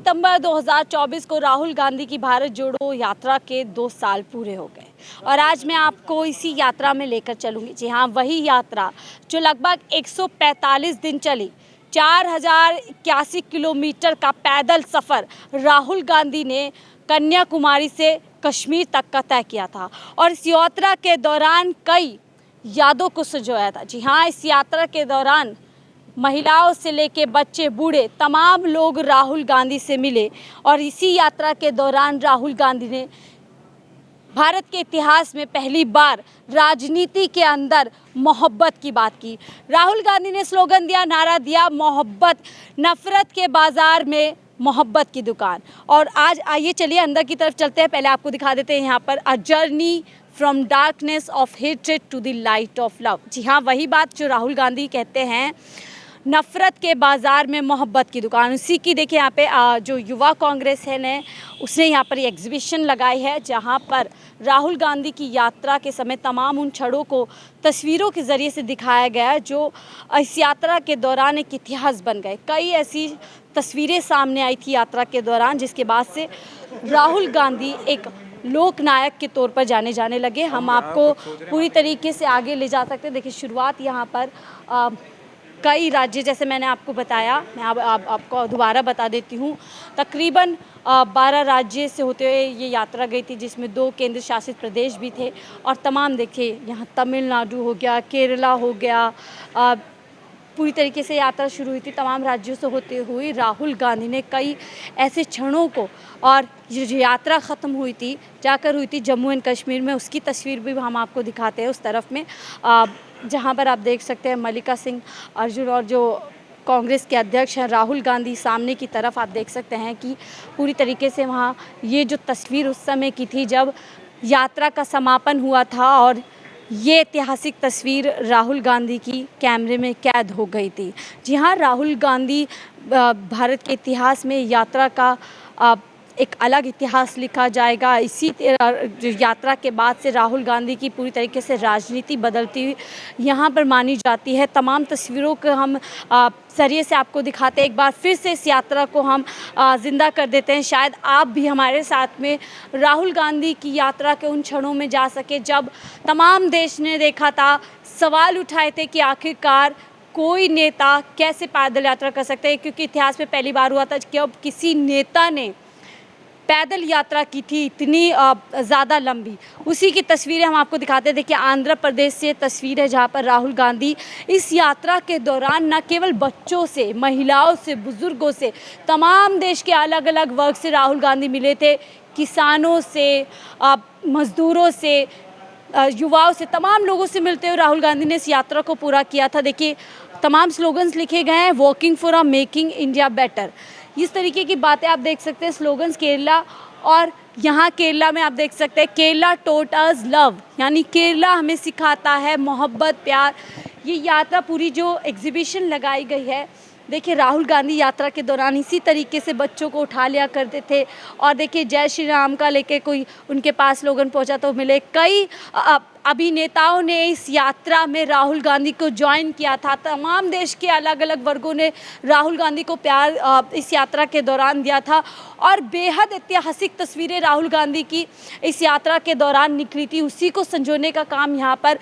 सितंबर 2024 को राहुल गांधी की भारत जोड़ो यात्रा के 2 साल पूरे हो गए और आज मैं आपको इसी यात्रा में लेकर चलूंगी। जी हाँ, वही यात्रा जो लगभग 145 दिन चली। 4081 किलोमीटर का पैदल सफ़र राहुल गांधी ने कन्याकुमारी से कश्मीर तक का तय किया था और इस यात्रा के दौरान कई यादों को संजोया था। जी हाँ, इस यात्रा के दौरान महिलाओं से लेके बच्चे बूढ़े तमाम लोग राहुल गांधी से मिले और इसी यात्रा के दौरान राहुल गांधी ने भारत के इतिहास में पहली बार राजनीति के अंदर मोहब्बत की बात की। राहुल गांधी ने स्लोगन दिया, नारा दिया, मोहब्बत, नफरत के बाजार में मोहब्बत की दुकान। और आज आइए चलिए अंदर की तरफ चलते हैं। पहले आपको दिखा देते हैं यहाँ पर a journey from darkness of hatred to the light of love. जी हाँ, वही बात जो राहुल गांधी कहते हैं, नफ़रत के बाज़ार में मोहब्बत की दुकान। उसी की देखिए यहाँ पे जो युवा कांग्रेस है ने उसने यहाँ पर एग्जीबिशन लगाई है जहाँ पर राहुल गांधी की यात्रा के समय तमाम उन क्षणों को तस्वीरों के ज़रिए से दिखाया गया है जो इस यात्रा के दौरान एक इतिहास बन गए। कई ऐसी तस्वीरें सामने आई थी यात्रा के दौरान जिसके बाद से राहुल गांधी एक लोकनायक के तौर पर जाने लगे। हम आपको पूरी तरीके से आगे ले जा सकते हैं। देखिए शुरुआत यहाँ पर कई राज्य, जैसे मैंने आपको बताया, मैं आपको दोबारा बता देती हूँ, तकरीबन 12 राज्य से होते हुए ये यात्रा गई थी जिसमें 2 केंद्र शासित प्रदेश भी थे और तमाम देखिए यहाँ तमिलनाडु हो गया, केरला हो गया, पूरी तरीके से यात्रा शुरू हुई थी। तमाम राज्यों से होते हुए राहुल गांधी ने कई ऐसे क्षणों को, और ये जो यात्रा ख़त्म हुई थी जाकर हुई थी जम्मू एंड कश्मीर में, उसकी तस्वीर भी हम आपको दिखाते हैं उस तरफ में, जहाँ पर आप देख सकते हैं मल्लिका सिंह अर्जुन और जो कांग्रेस के अध्यक्ष हैं राहुल गांधी सामने की तरफ आप देख सकते हैं कि पूरी तरीके से वहाँ ये जो तस्वीर उस समय की थी जब यात्रा का समापन हुआ था और ये ऐतिहासिक तस्वीर राहुल गांधी की कैमरे में कैद हो गई थी। जी हाँ, राहुल गांधी भारत के इतिहास में यात्रा का एक अलग इतिहास लिखा जाएगा। इसी जो यात्रा के बाद से राहुल गांधी की पूरी तरीके से राजनीति बदलती हुई यहाँ पर मानी जाती है। तमाम तस्वीरों को हम ज़रिए से आपको दिखाते हैं। एक बार फिर से इस यात्रा को हम ज़िंदा कर देते हैं। शायद आप भी हमारे साथ में राहुल गांधी की यात्रा के उन क्षणों में जा सके जब तमाम देश ने देखा था, सवाल उठाए थे कि आखिरकार कोई नेता कैसे पैदल यात्रा कर सकते हैं, क्योंकि इतिहास में पहली बार हुआ था कि अब किसी नेता ने पैदल यात्रा की थी इतनी ज़्यादा लंबी। उसी की तस्वीरें हम आपको दिखाते हैं। देखिए आंध्र प्रदेश से तस्वीर है जहाँ पर राहुल गांधी इस यात्रा के दौरान न केवल बच्चों से, महिलाओं से, बुज़ुर्गों से, तमाम देश के अलग अलग वर्ग से राहुल गांधी मिले थे। किसानों से, मज़दूरों से, युवाओं से, तमाम लोगों से मिलते हुए राहुल गांधी ने इस यात्रा को पूरा किया था। देखिए तमाम स्लोगन्स लिखे गए हैं, working for a making India better, इस तरीके की बातें आप देख सकते हैं स्लोगन्स केरला। और यहाँ केरला में आप देख सकते हैं केरला टोट अस लव, यानी केरला हमें सिखाता है मोहब्बत, प्यार। ये यात्रा पूरी जो एग्जीबिशन लगाई गई है, देखिए राहुल गांधी यात्रा के दौरान इसी तरीके से बच्चों को उठा लिया करते थे और देखिए जय श्री राम का लेके कोई उनके पास स्लोगन पहुंचा तो मिले। कई अभिनेताओं ने इस यात्रा में राहुल गांधी को ज्वाइन किया था। तमाम देश के अलग अलग वर्गों ने राहुल गांधी को प्यार इस यात्रा के दौरान दिया था और बेहद ऐतिहासिक तस्वीरें राहुल गांधी की इस यात्रा के दौरान निकली थी। उसी को संजोने का काम यहाँ पर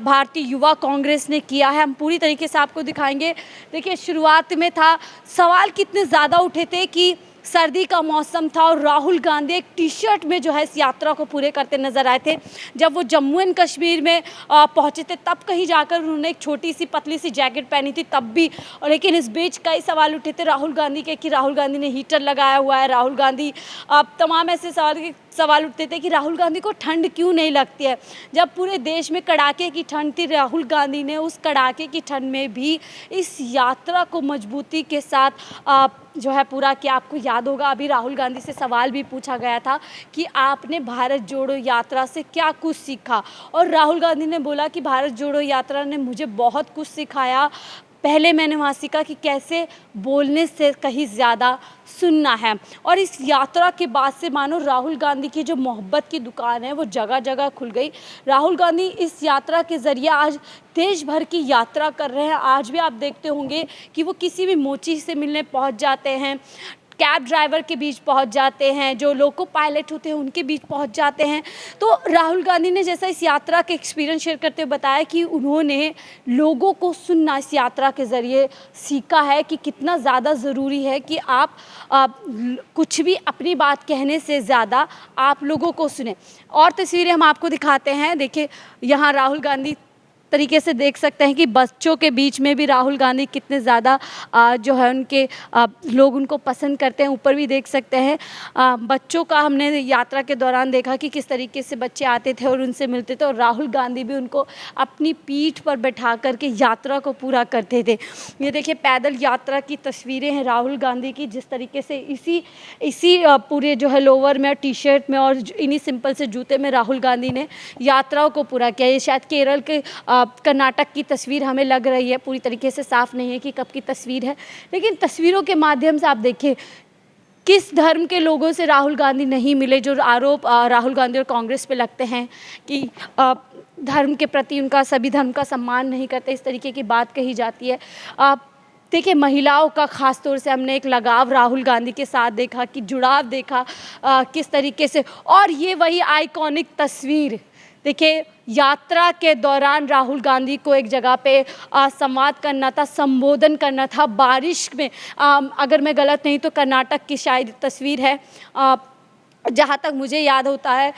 भारतीय युवा कांग्रेस ने किया है। हम पूरी तरीके से आपको दिखाएंगे। देखिए शुरुआत में था, सवाल कितने ज़्यादा उठे थे कि सर्दी का मौसम था और राहुल गांधी एक टी शर्ट में जो है इस यात्रा को पूरे करते नजर आए थे। जब वो जम्मू एंड कश्मीर में पहुंचे थे तब कहीं जाकर उन्होंने एक छोटी सी पतली सी जैकेट पहनी थी तब भी। और लेकिन इस बीच कई सवाल उठे थे राहुल गांधी के कि राहुल गांधी ने हीटर लगाया हुआ है, राहुल गांधी तमाम ऐसे सवाल उठते थे कि राहुल गांधी को ठंड क्यों नहीं लगती है। जब पूरे देश में कड़ाके की ठंड थी, राहुल गांधी ने उस कड़ाके की ठंड में भी इस यात्रा को मजबूती के साथ जो है पूरा किया। आपको याद होगा अभी राहुल गांधी से सवाल भी पूछा गया था कि आपने भारत जोड़ो यात्रा से क्या कुछ सीखा, और राहुल गांधी ने बोला कि भारत जोड़ो यात्रा ने मुझे बहुत कुछ सिखाया। पहले मैंने वहाँ सीखा कि कैसे बोलने से कहीं ज़्यादा सुनना है। और इस यात्रा के बाद से मानो राहुल गांधी की जो मोहब्बत की दुकान है वो जगह जगह खुल गई। राहुल गांधी इस यात्रा के ज़रिए आज देश भर की यात्रा कर रहे हैं। आज भी आप देखते होंगे कि वो किसी भी मोची से मिलने पहुंच जाते हैं, कैब ड्राइवर के बीच पहुंच जाते हैं, जो लोको पायलट होते हैं उनके बीच पहुंच जाते हैं। तो राहुल गांधी ने जैसा इस यात्रा के एक्सपीरियंस शेयर करते हुए बताया कि उन्होंने लोगों को सुनना इस यात्रा के ज़रिए सीखा है कि कितना ज़्यादा ज़रूरी है कि आप कुछ भी अपनी बात कहने से ज़्यादा आप लोगों को सुने। और तस्वीरें हम आपको दिखाते हैं। देखिए यहाँ राहुल गांधी तरीके से देख सकते हैं कि बच्चों के बीच में भी राहुल गांधी कितने ज़्यादा जो है उनके लोग उनको पसंद करते हैं। ऊपर भी देख सकते हैं बच्चों का हमने यात्रा के दौरान देखा कि किस तरीके से बच्चे आते थे और उनसे मिलते थे, और राहुल गांधी भी उनको अपनी पीठ पर बैठा करके यात्रा को पूरा करते थे। ये देखिए पैदल यात्रा की तस्वीरें हैं राहुल गांधी की, जिस तरीके से इसी पूरे जो है लोअर में, टी शर्ट में और इन्हीं सिंपल से जूते में राहुल गांधी ने यात्राओं को पूरा किया। ये शायद केरल के कर्नाटक की तस्वीर हमें लग रही है, पूरी तरीके से साफ नहीं है कि कब की तस्वीर है, लेकिन तस्वीरों के माध्यम से आप देखिए किस धर्म के लोगों से राहुल गांधी नहीं मिले। जो आरोप राहुल गांधी और कांग्रेस पे लगते हैं कि धर्म के प्रति उनका, सभी धर्म का सम्मान नहीं करते, इस तरीके की बात कही जाती है। देखिए महिलाओं का ख़ास तौर से हमने एक लगाव राहुल गांधी के साथ देखा, कि जुड़ाव देखा किस तरीके से। और ये वही आइकॉनिक तस्वीर देखिए, यात्रा के दौरान राहुल गांधी को एक जगह पे संवाद करना था, संबोधन करना था बारिश में। अगर मैं गलत नहीं तो कर्नाटक की शायद तस्वीर है, जहाँ तक मुझे याद होता है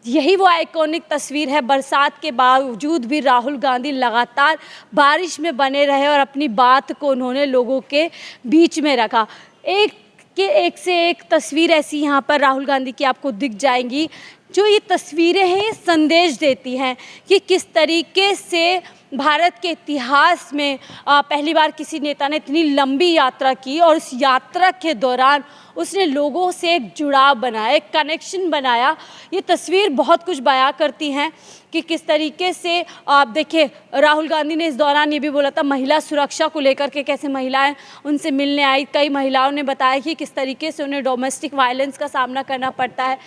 यही वो आइकॉनिक तस्वीर है। बरसात के बावजूद भी राहुल गांधी लगातार बारिश में बने रहे और अपनी बात को उन्होंने लोगों के बीच में रखा। एक से एक तस्वीर ऐसी यहाँ पर राहुल गांधी की आपको दिख जाएंगी। जो ये तस्वीरें हैं ये संदेश देती हैं कि किस तरीके से भारत के इतिहास में पहली बार किसी नेता ने इतनी लंबी यात्रा की, और उस यात्रा के दौरान उसने लोगों से एक जुड़ाव बनाया, एक कनेक्शन बनाया। ये तस्वीर बहुत कुछ बयां करती हैं कि किस तरीके से आप देखिए राहुल गांधी ने इस दौरान ये भी बोला था महिला सुरक्षा को लेकर के, कैसे महिलाएं उनसे मिलने आई। कई महिलाओं ने बताया कि किस तरीके से उन्हें डोमेस्टिक वायलेंस का सामना करना पड़ता है,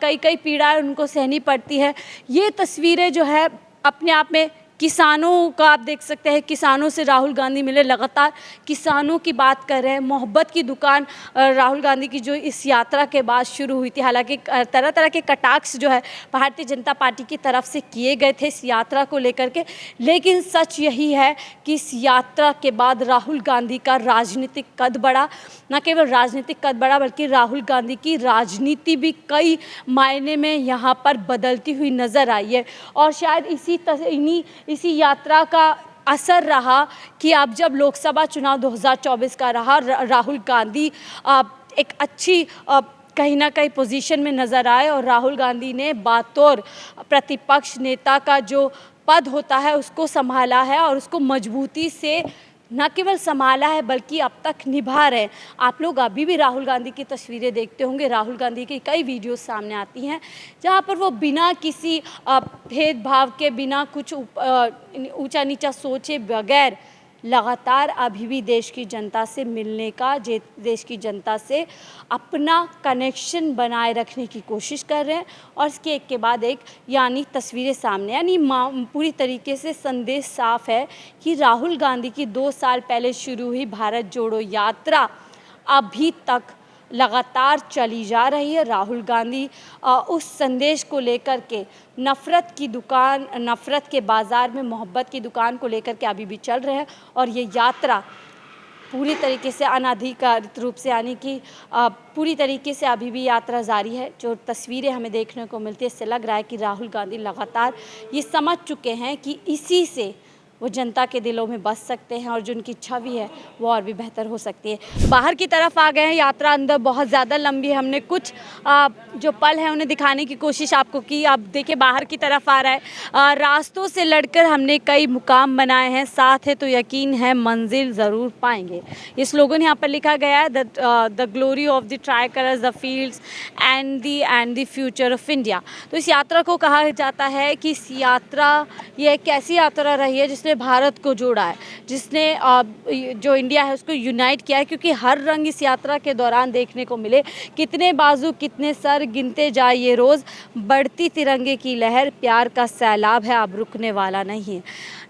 कई पीड़ाएं उनको सहनी पड़ती है। ये तस्वीरें जो है अपने आप में किसानों का आप देख सकते हैं, किसानों से राहुल गांधी मिले, लगातार किसानों की बात कर रहे हैं। मोहब्बत की दुकान राहुल गांधी की जो इस यात्रा के बाद शुरू हुई थी, हालांकि तरह तरह के कटाक्ष जो है भारतीय जनता पार्टी की तरफ से किए गए थे इस यात्रा को लेकर के, लेकिन सच यही है कि इस यात्रा के बाद राहुल गांधी का राजनीतिक कद बढ़ा। न केवल राजनीतिक कद बढ़ा बल्कि राहुल गांधी की राजनीति भी कई मायने में यहाँ पर बदलती हुई नज़र आई है। और शायद इसी यात्रा का असर रहा कि अब जब लोकसभा चुनाव 2024 का रहा, राहुल गांधी एक अच्छी कहीं ना कहीं पोजीशन में नज़र आए, और राहुल गांधी ने बातौर प्रतिपक्ष नेता का जो पद होता है उसको संभाला है, और उसको मजबूती से न केवल संभाला है बल्कि अब तक निभा रहे हैं। आप लोग अभी भी राहुल गांधी की तस्वीरें देखते होंगे, राहुल गांधी की कई वीडियोस सामने आती हैं जहां पर वो बिना किसी भेदभाव के, बिना कुछ ऊंचा नीचा सोचे बगैर लगातार अभी भी देश की जनता से मिलने का, देश की जनता से अपना कनेक्शन बनाए रखने की कोशिश कर रहे हैं। और इसके एक के बाद एक यानी तस्वीरें सामने, यानी पूरी तरीके से संदेश साफ है कि राहुल गांधी की 2 साल पहले शुरू हुई भारत जोड़ो यात्रा अभी तक लगातार चली जा रही है। राहुल गांधी उस संदेश को लेकर के नफ़रत की दुकान, नफ़रत के बाज़ार में मोहब्बत की दुकान को लेकर के अभी भी चल रहे हैं, और ये यात्रा पूरी तरीके से अनाधिकारित रूप से, यानी कि पूरी तरीके से अभी भी यात्रा जारी है। जो तस्वीरें हमें देखने को मिलती है इससे लग रहा है कि राहुल गांधी लगातार ये समझ चुके हैं कि इसी से वो जनता के दिलों में बस सकते हैं, और जो उनकी छवि है वो और भी बेहतर हो सकती है। बाहर की तरफ आ गए हैं, यात्रा अंदर बहुत ज़्यादा लंबी है। हमने कुछ जो पल हैं उन्हें दिखाने की कोशिश आपको की। आप देखिए बाहर की तरफ आ रहा है, रास्तों से लड़कर हमने कई मुकाम बनाए हैं, साथ है तो यकीन है मंजिल ज़रूर पाएंगे। ये स्लोगन यहाँ पर लिखा गया है, the glory of the try colours, the fields and the future of India. तो इस यात्रा को कहा जाता है कि इस यात्रा ये एक ऐसी यात्रा रही है जिस जिसने भारत को जोड़ा है, जिसने जो इंडिया है उसको यूनाइट किया है, क्योंकि हर रंग इस यात्रा के दौरान देखने को मिले। कितने बाजू कितने सर गिनते जाए ये रोज़, बढ़ती तिरंगे की लहर, प्यार का सैलाब है अब रुकने वाला नहीं है।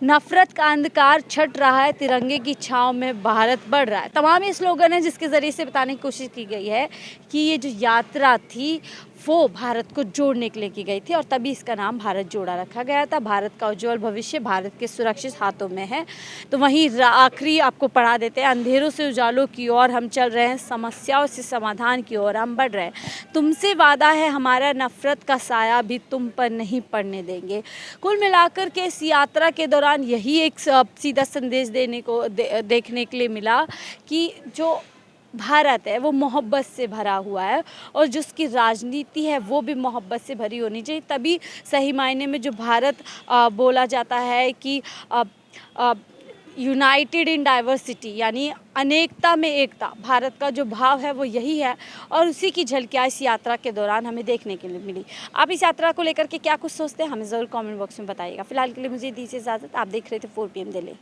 नफरत का अंधकार छट रहा है, तिरंगे की छाँव में भारत बढ़ रहा है। तमाम ये स्लोगन है जिसके ज़रिए से बताने की कोशिश की गई है कि ये जो यात्रा थी वो भारत को जोड़ने के लिए की गई थी, और तभी इसका नाम भारत जोड़ा रखा गया था। भारत का उज्जवल भविष्य भारत के सुरक्षित हाथों में है। तो वहीं आखिरी आपको पढ़ा देते हैं, अंधेरों से उजालों की ओर हम चल रहे हैं, समस्याओं से समाधान की ओर हम बढ़ रहे हैं। तुमसे वादा है हमारा, नफरत का साया भी तुम पर नहीं पड़ने देंगे। कुल मिलाकर के इस यात्रा के दौरान यही एक सीधा संदेश देखने के लिए मिला कि जो भारत है वो मोहब्बत से भरा हुआ है, और जो उसकी राजनीति है वो भी मोहब्बत से भरी होनी चाहिए। तभी सही मायने में जो भारत बोला जाता है कि यूनाइटेड इन डाइवर्सिटी, यानी अनेकता में एकता, भारत का जो भाव है वो यही है, और उसी की झलकियाँ इस यात्रा के दौरान हमें देखने के लिए मिली। आप इस यात्रा को लेकर के क्या कुछ सोचते हैं, हमें ज़रूर कमेंट बॉक्स में बताइएगा। फिलहाल के लिए मुझे दीजिए इजाज़त। आप देख रहे थे 4 PM दिल्ली।